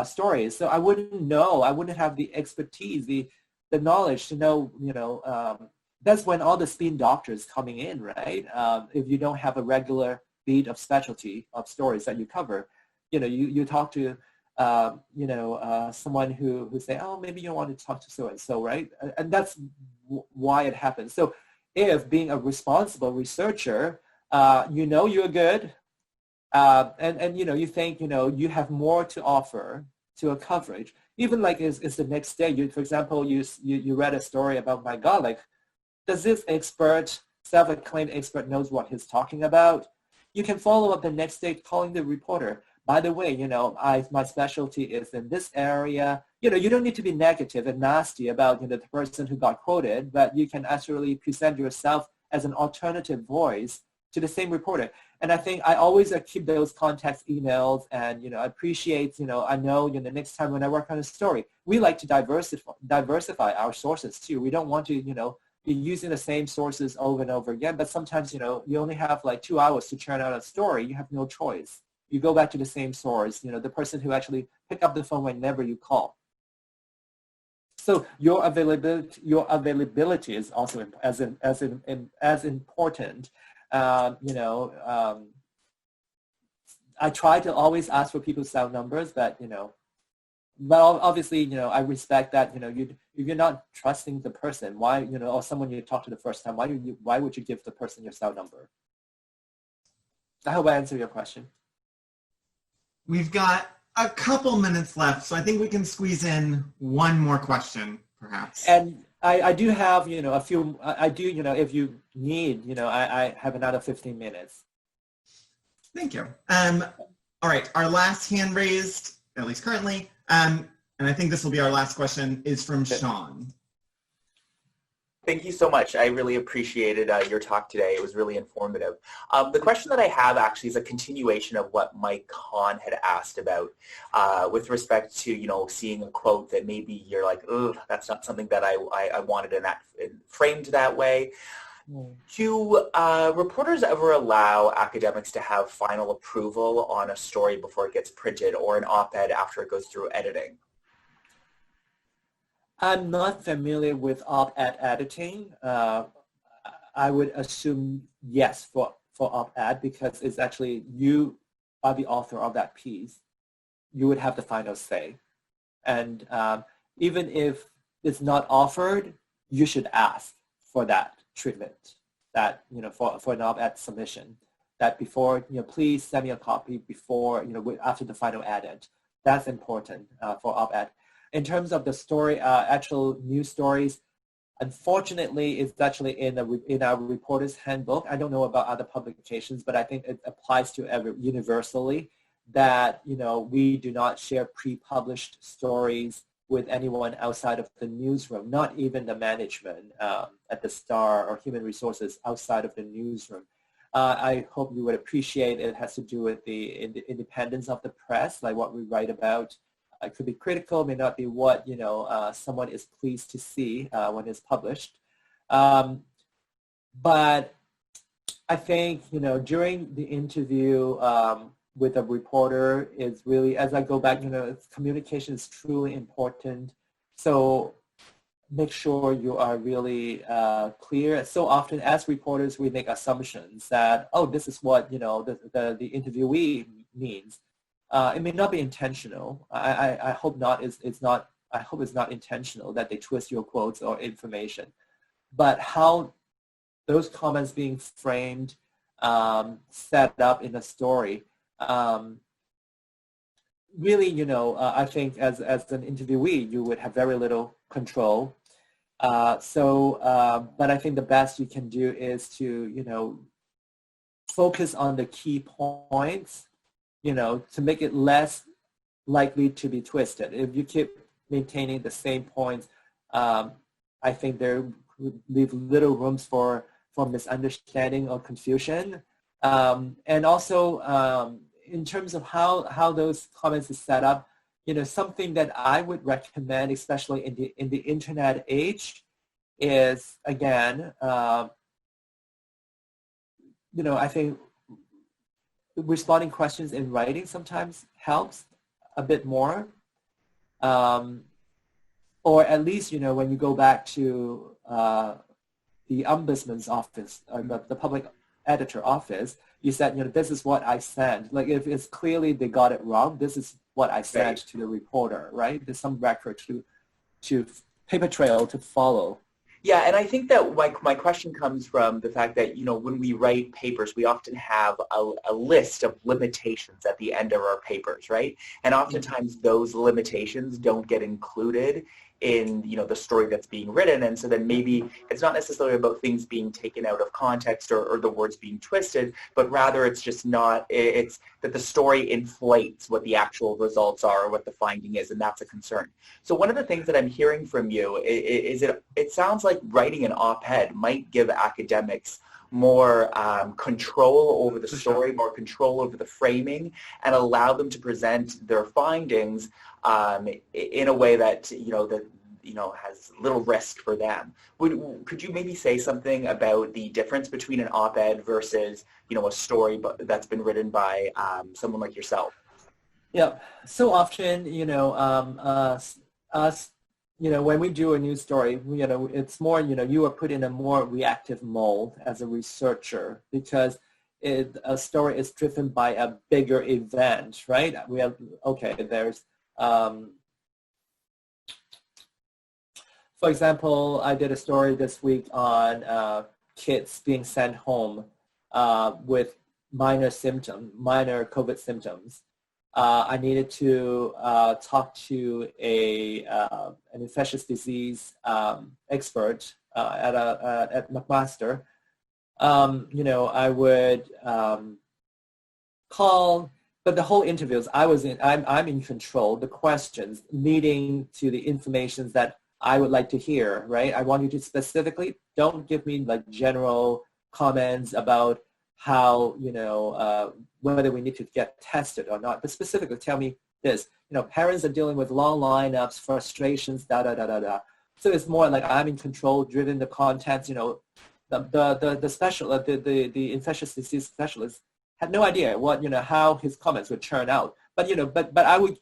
stories, so I wouldn't know, I wouldn't have the expertise, the knowledge to know, you know, that's when all the spin doctors coming in, right? If you don't have a regular beat of specialty of stories that you cover, you know, you talk to, you know, someone who say, oh, maybe you want to talk to so-and-so, right? And that's why it happens. So if being a responsible researcher, you know you're good, and you know, you think, you know, you have more to offer to a coverage, even like is the next day, you, for example, you read a story about my God, like, does this expert, self-acclaimed expert knows what he's talking about? You can follow up the next day calling the reporter. By the way, you know, my specialty is in this area. You know, you don't need to be negative and nasty about, you know, the person who got quoted, but you can actually present yourself as an alternative voice to the same reporter. And I think I always keep those contact emails, and, you know, I appreciate, you know, I know, you know, next time when I work on a story, we like to diversify our sources too. We don't want to, you know, be using the same sources over and over again, but sometimes, you know, you only have like 2 hours to churn out a story. You have no choice. You go back to the same source, you know, the person who actually pick up the phone whenever you call. So your availability is also as important. You know, I try to always ask for people's cell numbers, but, you know, but obviously, you know, I respect that, you know, you're not trusting the person. Why, you know, or someone you talked to the first time, why would you give the person your cell number? I hope I answered your question. We've got a couple minutes left, so I think we can squeeze in one more question, perhaps. And I do have, you know, a few, I do, you know, if you need, you know, I have another 15 minutes. Thank you. All right, our last hand raised, at least currently, and I think this will be our last question, is from Sean. Thank you so much. I really appreciated your talk today. It was really informative. The question that I have actually is a continuation of what Mike Hahn had asked about with respect to, you know, seeing a quote that maybe you're like, ugh, that's not something that I wanted in that framed that way. Do reporters ever allow academics to have final approval on a story before it gets printed, or an op-ed after it goes through editing? I'm not familiar with op-ed editing. I would assume yes for op-ed, because it's actually, you are the author of that piece. You would have the final say. And even if it's not offered, you should ask for that treatment, that, you know, for an op-ed submission, that before, you know, please send me a copy before, you know, after the final edit. That's important for op-ed. In terms of the story, actual news stories, unfortunately, it's actually in our reporter's handbook. I don't know about other publications, but I think it applies to universally, that, you know, we do not share pre-published stories with anyone outside of the newsroom, not even the management at the Star or Human Resources outside of the newsroom. I hope you would appreciate it. It has to do with the independence of the press, like what we write about. It could be critical, may not be what, you know, someone is pleased to see when it's published. But I think, you know, during the interview with a reporter is really, as I go back, you know, communication is truly important. So make sure you are really clear. So often as reporters, we make assumptions that, oh, this is what, you know, the interviewee means. It may not be intentional. I hope not. I hope it's not intentional that they twist your quotes or information. But how those comments being framed, set up in a story, really, you know, I think as an interviewee, you would have very little control. But I think the best you can do is to, you know, focus on the key points, you know, to make it less likely to be twisted. If you keep maintaining the same points, I think there would leave little rooms for misunderstanding or confusion. And also, in terms of how those comments is set up, you know, something that I would recommend, especially in the internet age, is, again, you know, I think responding questions in writing sometimes helps a bit more. Or at least, you know, when you go back to the ombudsman's office, or the public editor office, you said, you know, this is what I sent. Like if it's clearly they got it wrong, this is what I sent to the reporter, right? There's some record to paper trail to follow. Yeah, and I think that my question comes from the fact that, you know, when we write papers, we often have a list of limitations at the end of our papers, right? And oftentimes those limitations don't get included in, you know, the story that's being written. And so then maybe it's not necessarily about things being taken out of context or the words being twisted, but rather it's just not, it's that the story inflates what the actual results are or what the finding is, and that's a concern. So one of the things that I'm hearing from you is it sounds like writing an op-ed might give academics more control over the story, more control over the framing, and allow them to present their findings in a way that, has little risk for them. Could you maybe say something about the difference between an op-ed versus, a story that's been written by someone like yourself? Yeah, so often, us, when we do a news story, it's more, you are put in a more reactive mode as a researcher because a story is driven by a bigger event, right? We have, there's, for example, I did a story this week on kids being sent home with minor COVID symptoms. I needed to talk to an infectious disease expert at McMaster. I would call, but the whole interviews, I'm in control. The questions leading to the information that I would like to hear, right? I want you to specifically, don't give me like general comments about how, whether we need to get tested or not, but specifically tell me this, parents are dealing with long lineups, frustrations, da-da-da-da-da. So it's more like I'm in control, driven the contents, the infectious disease specialist had no idea what, how his comments would turn out. But, but I would,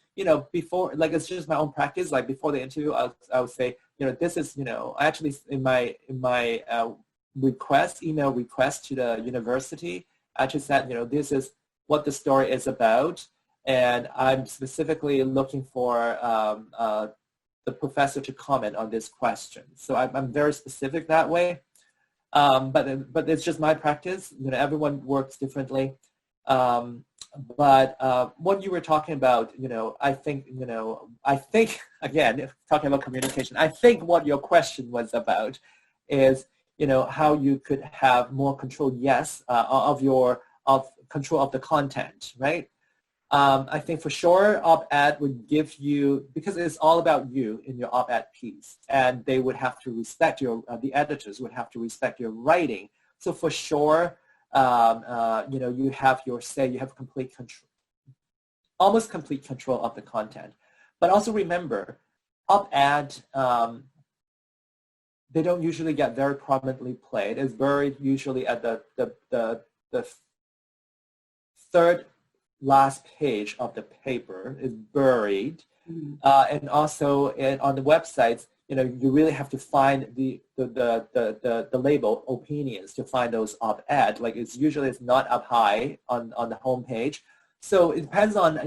before, like, it's just my own practice, like before the interview, I would say, this is, I actually, in my email request to the university, I just said, this is what the story is about, and I'm specifically looking for the professor to comment on this question. So I'm very specific that way, but it's just my practice. Everyone works differently. But what you were talking about, I think again, talking about communication, I think what your question was about is, how you could have more control, yes, of control of the content, right? I think for sure op-ed would give you, because it's all about you in your op-ed piece, and they would have to respect the editors would have to respect your writing. So for sure, you have your say, you have complete control, almost complete control of the content. But also remember, op-ed, they don't usually get very prominently played. It's buried usually at the third last page of the paper is buried. And also on the websites, you really have to find the label opinions to find those op-ed. Like it's not up high on the home page. So it depends on,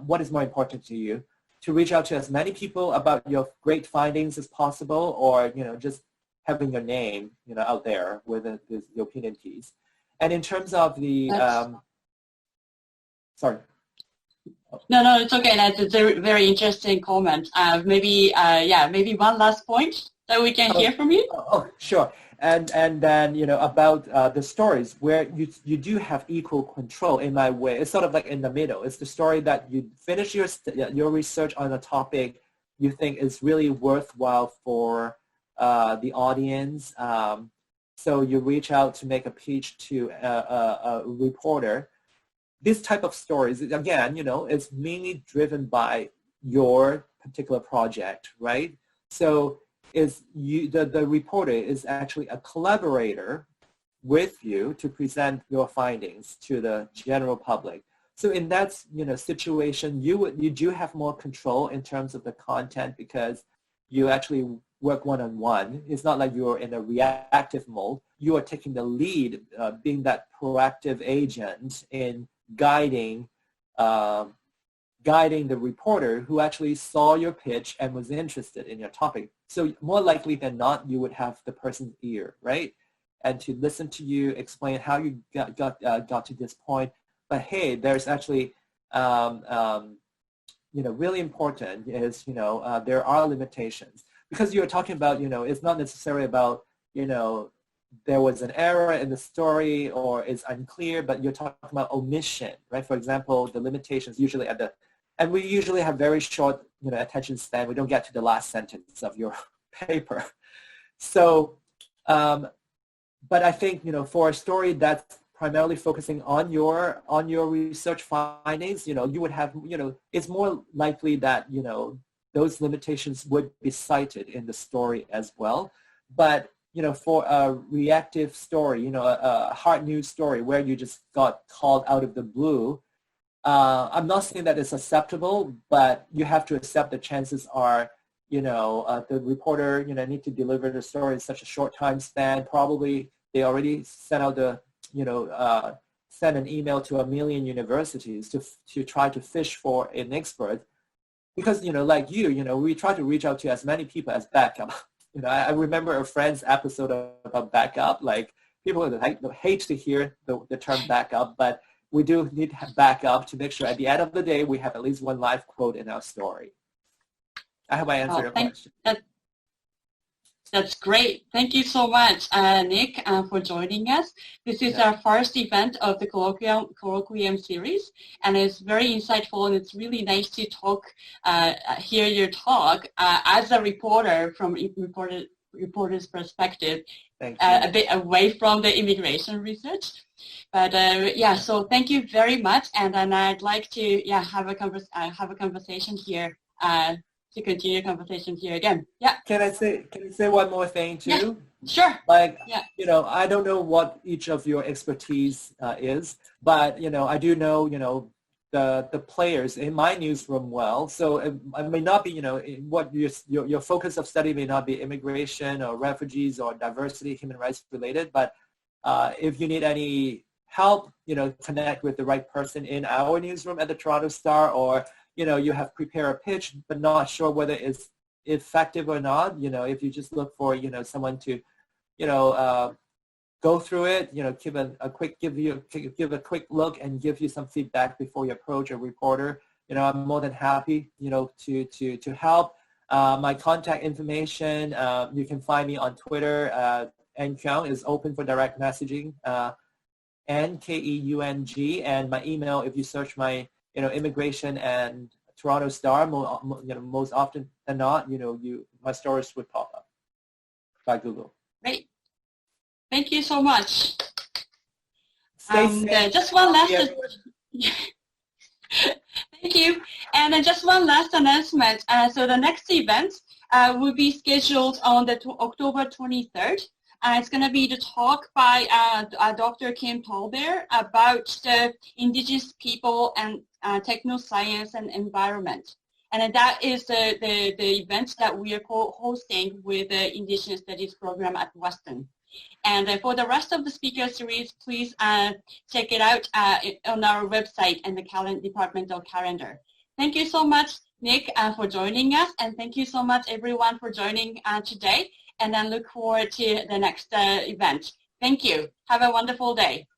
what is more important to you, to reach out to as many people about your great findings as possible, or, just having your name, out there with the opinion piece. And in terms of the, sorry. No, it's okay. That's a very, very interesting comment. Maybe one last point that we can hear from you. Oh, sure. And then, about the stories where you do have equal control in my way. It's sort of like in the middle. It's the story that you finish your research on a topic you think is really worthwhile for the audience. So you reach out to make a pitch to a reporter. This type of stories, again, is mainly driven by your particular project, right? So the reporter is actually a collaborator with you to present your findings to the general public. So in that situation, you do have more control in terms of the content because you actually work one-on-one. It's not like you're in a reactive mode. You are taking the lead, being that proactive agent in guiding the reporter who actually saw your pitch and was interested in your topic. So more likely than not, you would have the person's ear, right? And to listen to you, explain how you got to this point. But hey, there's actually, really important is, there are limitations. Because you're talking about, it's not necessarily about, there was an error in the story or it's unclear, but you're talking about omission, right? For example, the limitations usually and we usually have very short, attention span. We don't get to the last sentence of your paper. So, but I think, for a story that's primarily focusing on your research findings, you would have, it's more likely that, those limitations would be cited in the story as well. But, for a reactive story, a hard news story where you just got called out of the blue, I'm not saying that it's acceptable, but you have to accept the chances are, the reporter, need to deliver the story in such a short time span. Probably they already sent out the, send an email to 1 million universities to try to fish for an expert. Because, like we try to reach out to as many people as backup. I remember a Friends episode about backup. Like, people hate to hear the term backup, but we do need to have backup to make sure at the end of the day we have at least one live quote in our story. I hope I answered your question. That's great. Thank you so much, Nick, for joining us. This is our first event of the Colloquium series, and it's very insightful, and it's really nice to hear your talk as a reporter from reporter's perspective, a bit away from the immigration research. But so thank you very much, and I'd like to have a conversation here. To continue conversation here again. Yeah. Can I say one more thing too? Yeah, sure. Like, I don't know what each of your expertise is, but, I do know, the players in my newsroom well. So it may not be, what your focus of study may not be immigration or refugees or diversity, human rights related, but if you need any help, connect with the right person in our newsroom at the Toronto Star, or you have prepared a pitch but not sure whether it's effective or not. If you just look for, someone to, go through it, give a quick look and give you some feedback before you approach a reporter. I'm more than happy, to help. My contact information, you can find me on Twitter. And Keung is open for direct messaging. N-K-E-U-N-G, and my email, if you search my immigration and Toronto Star, most often than not, my stories would pop up by Google. Great. Thank you so much. Stay safe. Just one last. Thank you. And just one last announcement. So the next event will be scheduled on the October 23rd. It's going to be the talk by Dr. Kim Tolbear about the indigenous people and technoscience and environment. And that is the event that we are co-hosting with the Indigenous Studies program at Western. And for the rest of the speaker series, please check it out on our website and the departmental calendar. Thank you so much, Nick, for joining us. And thank you so much, everyone, for joining today. And then look forward to the next event. Thank you. Have a wonderful day.